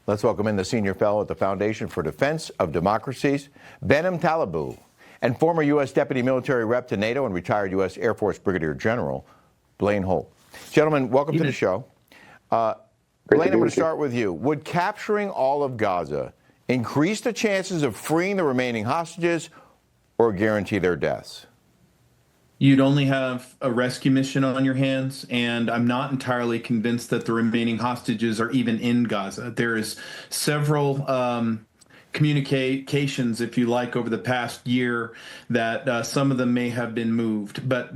Let's welcome in the senior fellow at the Foundation for Defense of Democracies, Behnam Ben Taleblu, and former U.S. Deputy Military Rep to NATO and retired U.S. Air Force Brigadier General, Blaine Holt. Gentlemen, welcome to the show. Blaine, I'm going to start with you. Would capturing all of Gaza increase the chances of freeing the remaining hostages or guarantee their deaths? You'd only have a rescue mission on your hands, and I'm not entirely convinced that the remaining hostages are even in Gaza. There is several communications, if you like, over the past year that some of them may have been moved, but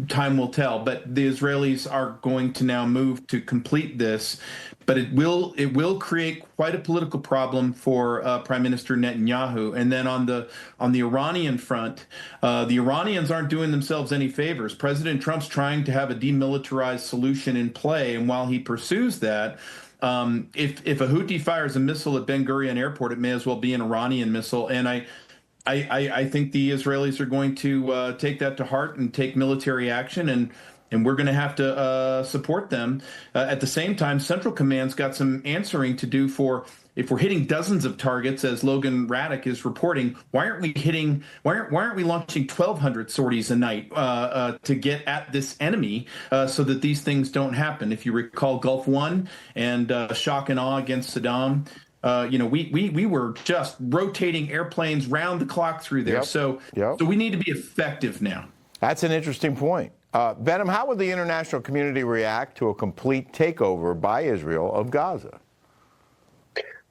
time will tell. But the Israelis are going to now move to complete this, but it will create quite a political problem for Prime Minister Netanyahu. And then on the Iranian front, the Iranians aren't doing themselves any favors. President Trump's trying to have a demilitarized solution in play, and while he pursues that, if a Houthi fires a missile at Ben Gurion airport, it may as well be an Iranian missile. And I think the Israelis are going to take that to heart and take military action, and we're going to have to support them. At the same time, Central Command's got some answering to do for, if we're hitting dozens of targets, as Logan Raddick is reporting, why aren't we launching 1,200 sorties a night to get at this enemy so that these things don't happen? If you recall Gulf One and shock and awe against Saddam, we were just rotating airplanes round the clock through there. So we need to be effective now. That's an interesting point. Behnam, how would the international community react to a complete takeover by Israel of Gaza?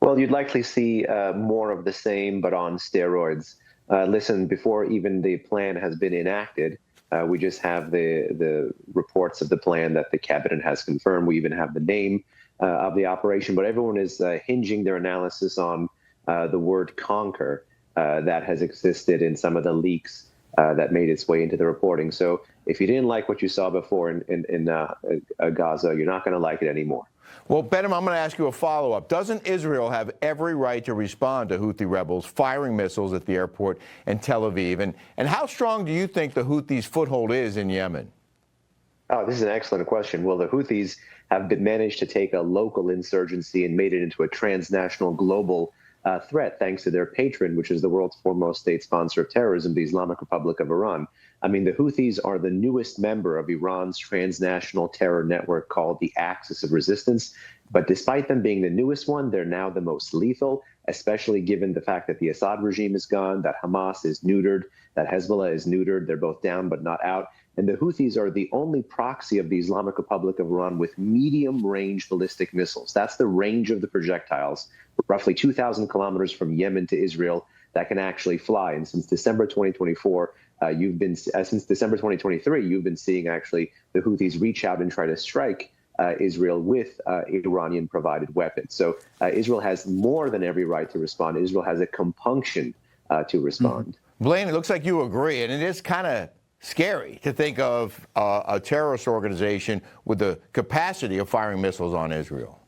Well, you'd likely see more of the same, but on steroids. Listen, before even the plan has been enacted, we just have the reports of the plan that the cabinet has confirmed. We even have the name of the operation, but everyone is hinging their analysis on the word conquer that has existed in some of the leaks that made its way into the reporting. So if you didn't like what you saw before in Gaza, you're not going to like it anymore. Well, Behnam, I'm going to ask you a follow-up. Doesn't Israel have every right to respond to Houthi rebels firing missiles at the airport in Tel Aviv? And how strong do you think the Houthis' foothold is in Yemen? Oh, this is an excellent question. Well, the Houthis have managed to take a local insurgency and made it into a transnational global threat, thanks to their patron, which is the world's foremost state sponsor of terrorism, the Islamic Republic of Iran. I mean, the Houthis are the newest member of Iran's transnational terror network called the Axis of Resistance. But despite them being the newest one, they're now the most lethal, especially given the fact that the Assad regime is gone, that Hamas is neutered, that Hezbollah is neutered. They're both down but not out. And the Houthis are the only proxy of the Islamic Republic of Iran with medium-range ballistic missiles. That's the range of the projectiles, roughly 2,000 kilometers from Yemen to Israel, that can actually fly. And since December 2024, since December 2023, you've been seeing actually the Houthis reach out and try to strike Israel with Iranian-provided weapons. So Israel has more than every right to respond. Israel has a compunction to respond. Blaine, it looks like you agree, and it is kind of scary to think of a terrorist organization with the capacity of firing missiles on Israel.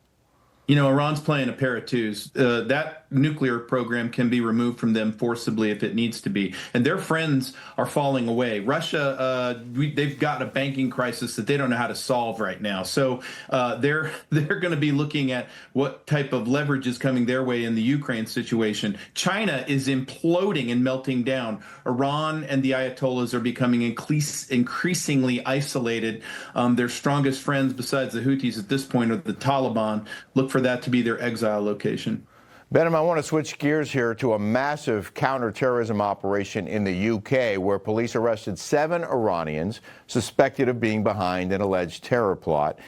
You know, Iran's playing a pair of twos. That nuclear program can be removed from them forcibly if it needs to be. And their friends are falling away. Russia, they've got a banking crisis that they don't know how to solve right now. So they're going to be looking at what type of leverage is coming their way in the Ukraine situation. China is imploding and melting down. Iran and the Ayatollahs are becoming increasingly isolated. Their strongest friends besides the Houthis at this point are the Taliban. Look for that to be their exile location. Behnam, I want to switch gears here to a massive counterterrorism operation in the UK where police arrested 7 Iranians suspected of being behind an alleged terror plot.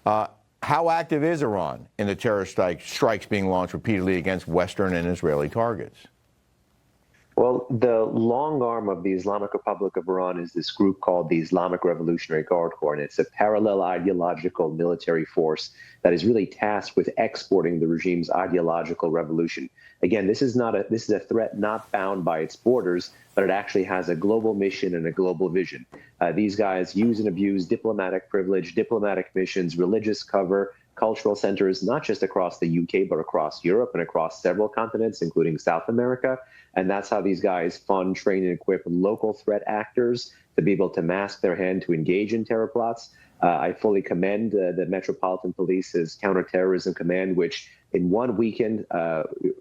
How active is Iran in the terror strikes being launched repeatedly against Western and Israeli targets? Well, the long arm of the Islamic Republic of Iran is this group called the Islamic Revolutionary Guard Corps, and it's a parallel ideological military force that is really tasked with exporting the regime's ideological revolution. Again, this is a threat not bound by its borders, but it actually has a global mission and a global vision. These guys use and abuse diplomatic privilege, diplomatic missions, religious cover, cultural centers, not just across the UK, but across Europe and across several continents, including South America. And that's how these guys fund, train, and equip local threat actors to be able to mask their hand to engage in terror plots. I fully commend the Metropolitan Police's Counterterrorism Command, which in one weekend,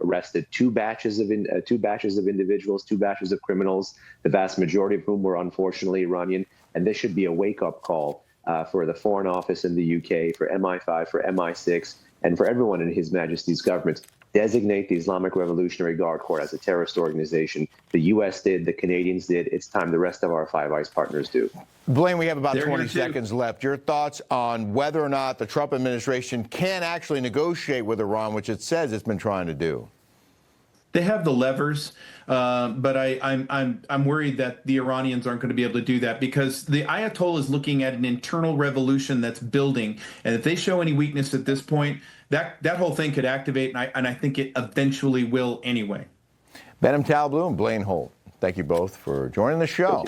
arrested two batches of individuals, two batches of criminals, the vast majority of whom were unfortunately Iranian. And this should be a wake-up call for the Foreign Office in the UK, for MI5, for MI6, and for everyone in His Majesty's government. Designate the Islamic Revolutionary Guard Corps as a terrorist organization. The U.S. did, the Canadians did. It's time the rest of our Five Eyes partners do. Blaine, we have about 20 seconds left. Your thoughts on whether or not the Trump administration can actually negotiate with Iran, which it says it's been trying to do? They have the levers, but I'm worried that the Iranians aren't going to be able to do that, because the Ayatollah is looking at an internal revolution that's building, and if they show any weakness at this point, that whole thing could activate, and I think it eventually will anyway. Behnam Taleblu and Blaine Holt, thank you both for joining the show.